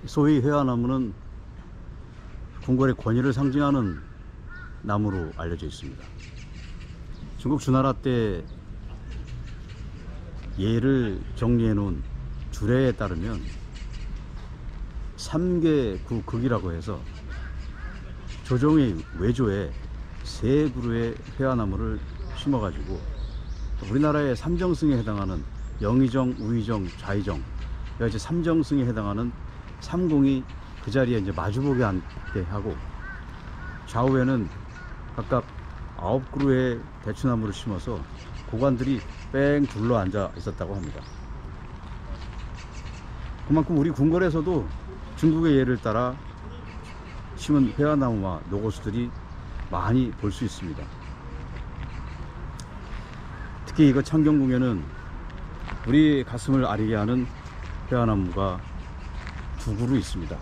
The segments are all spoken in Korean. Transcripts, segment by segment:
소위 회화나무는 궁궐의 권위를 상징하는 나무로 알려져 있습니다. 중국 주나라 때 예를 정리해 놓은 주례에 따르면 삼계구극이라고 해서 조정의 외조에 세 그루의 회화나무를 심어가지고 우리나라의 삼정승에 해당하는 영의정, 우의정, 좌의정, 이제 삼정승에 해당하는 삼공이 그 자리에 이제 마주보게 앉게 하고, 좌우에는 각각 9그루의 대추나무를 심어서 고관들이 뺑 둘러 앉아 있었다고 합니다. 그만큼 우리 궁궐에서도 중국의 예를 따라 심은 회화나무와 노고수들이 많이 볼 수 있습니다. 특히 이거 창경궁에는 우리 가슴을 아리게 하는 회화나무가 2그루 있습니다.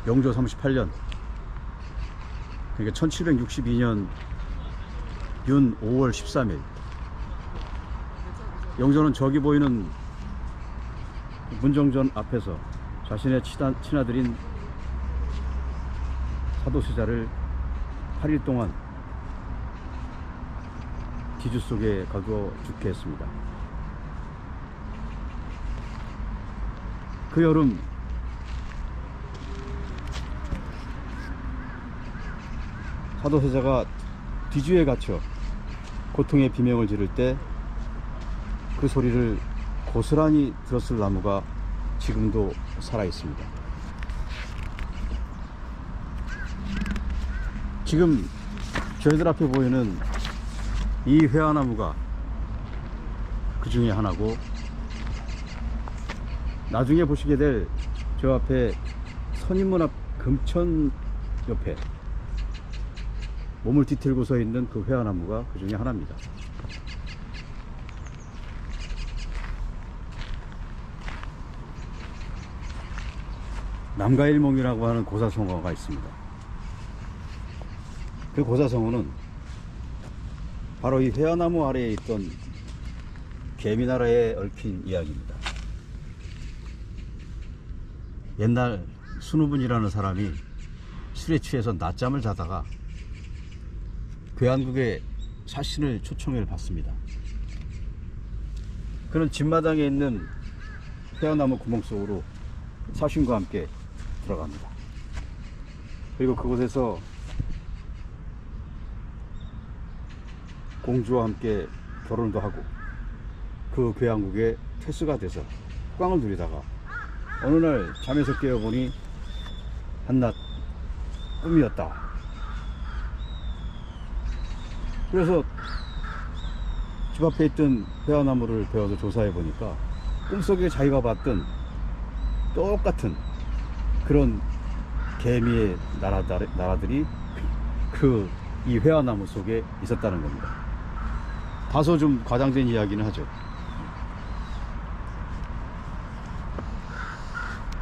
영조 38년, 그러니까 1762년 윤 5월 13일, 영조는 저기 보이는 문정전 앞에서 자신의 친아들인 사도세자를 8일 동안 기주 속에 가두어 죽게 했습니다. 그 여름 사도세자가 뒤주에 갇혀 고통의 비명을 지를 때 그 소리를 고스란히 들었을 나무가 지금도 살아 있습니다. 지금 저희들 앞에 보이는 이 회화나무가 그 중에 하나고, 나중에 보시게 될 저 앞에 선인문 앞 금천 옆에 몸을 뒤틀고 서 있는 그 회화나무가 그 중에 하나입니다. 남가일몽이라고 하는 고사성어가 있습니다. 그 고사성어는 바로 이 회화나무 아래에 있던 개미나라에 얽힌 이야기입니다. 옛날 순우분이라는 사람이 술에 취해서 낮잠을 자다가 괴한국의 사신을 초청을 받습니다. 그는 집마당에 있는 회화나무 구멍 속으로 사신과 함께 들어갑니다. 그리고 그곳에서 공주와 함께 결혼도 하고 그 괴한국의 태수가 돼서 꽝을 누리다가 어느 날 잠에서 깨어보니 한낱 꿈이었다. 그래서 집 앞에 있던 회화나무를 베어서 조사해 보니까 꿈속에 자기가 봤던 똑같은 그런 개미의 나라들이 이 회화나무 속에 있었다는 겁니다. 다소 좀 과장된 이야기는 하죠.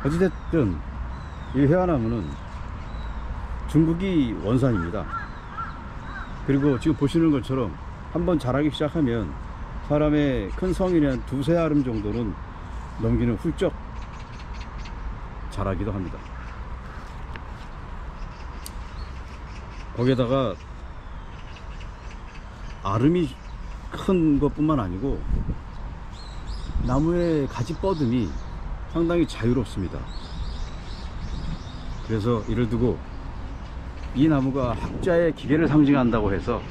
어찌됐든 이 회화나무는 중국이 원산입니다. 그리고 지금 보시는 것처럼 한번 자라기 시작하면 사람의 큰 성인이 한 2-3 정도는 넘기는 훌쩍 자라기도 합니다. 거기에다가 아름이 큰 것뿐만 아니고 나무의 가지 뻗음이 상당히 자유롭습니다. 그래서 이를 두고 이 나무가 학자의 기계를 상징한다고 해서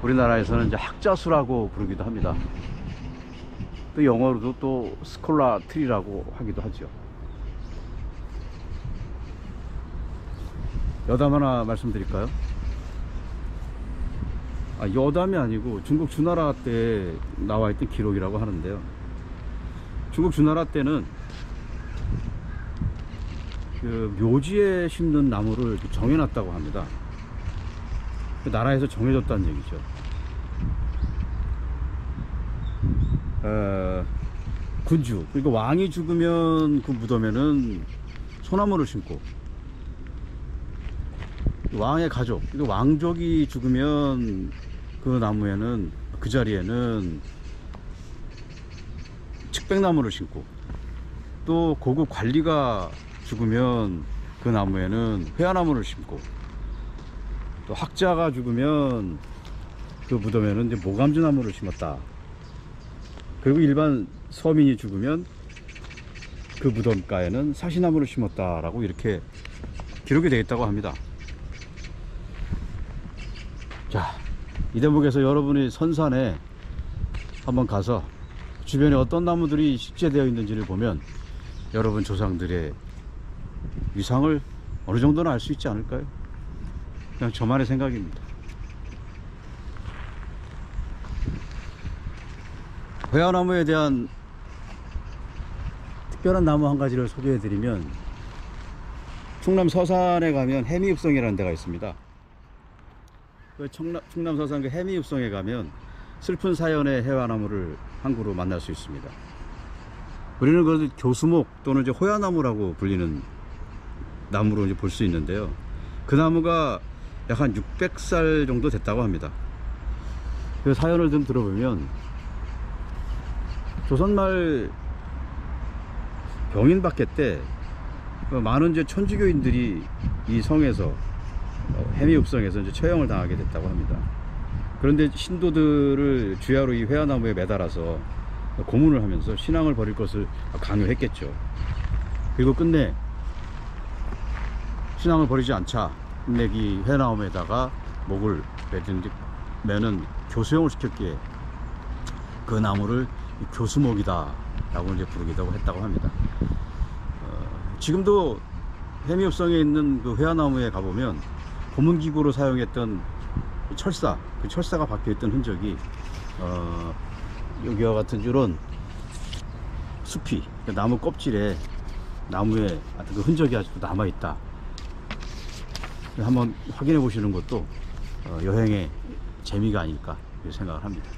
우리나라에서는 이제 학자수라고 부르기도 합니다. 또 영어로도 또 스콜라 트리라고 하기도 하죠. 여담 하나 말씀드릴까요? 여담이 아니고 중국 주나라 때 나와 있던 기록이라고 하는데요. 중국 주나라 때는 그 묘지에 심는 나무를 정해놨다고 합니다. 그 나라에서 정해졌다는 얘기죠. 군주, 그리고 왕이 죽으면 그 무덤에는 소나무를 심고, 왕의 가족, 그리고 왕족이 죽으면 그 나무에는, 그 자리에는 측백나무를 심고, 또 고급 관리가 죽으면 그 나무에는 회화나무를 심고, 또 학자가 죽으면 그 무덤에는 이제 모감주나무를 심었다. 그리고 일반 서민이 죽으면 그 무덤가에는 사시나무를 심었다라고 이렇게 기록이 되어 있다고 합니다. 자, 이 대목에서 여러분이 선산에 한번 가서 주변에 어떤 나무들이 식재되어 있는지를 보면 여러분 조상들의 위상을 어느 정도는 알 수 있지 않을까요? 그냥 저만의 생각입니다. 회화나무에 대한 특별한 나무 한 가지를 소개해 드리면, 충남 서산에 가면 해미읍성이라는 데가 있습니다. 그 충남 서산 그 해미읍성에 가면 슬픈 사연의 회화나무를 한 그루 만날 수 있습니다. 우리는 그래도 교수목 또는 이제 호야나무라고 불리는 나무로 이제 볼 수 있는데요. 그 나무가 약 한 600살 정도 됐다고 합니다. 그 사연을 좀 들어보면, 조선말 병인박해 때 많은 이제 천주교인들이 이 성에서, 해미읍성에서 이제 처형을 당하게 됐다고 합니다. 그런데 신도들을 주야로 이 회화나무에 매달아서 고문을 하면서 신앙을 버릴 것을 강요했겠죠. 그리고 끝내 신앙을 버리지 않자 끝내 이 회화나무에다가 목을 매는 교수형을 시켰기에 그 나무를 교수목이다 라고 이제 부르기도 했다고 합니다. 지금도 해미읍성에 있는 그 회화나무에 가보면 고문기구로 사용했던 철사, 그 철사가 박혀있던 흔적이 여기와 같은 이런 숲이, 나무 껍질에 나무에 그 흔적이 아직도 남아있다. 한번 확인해 보시는 것도 여행의 재미가 아닐까 생각을 합니다.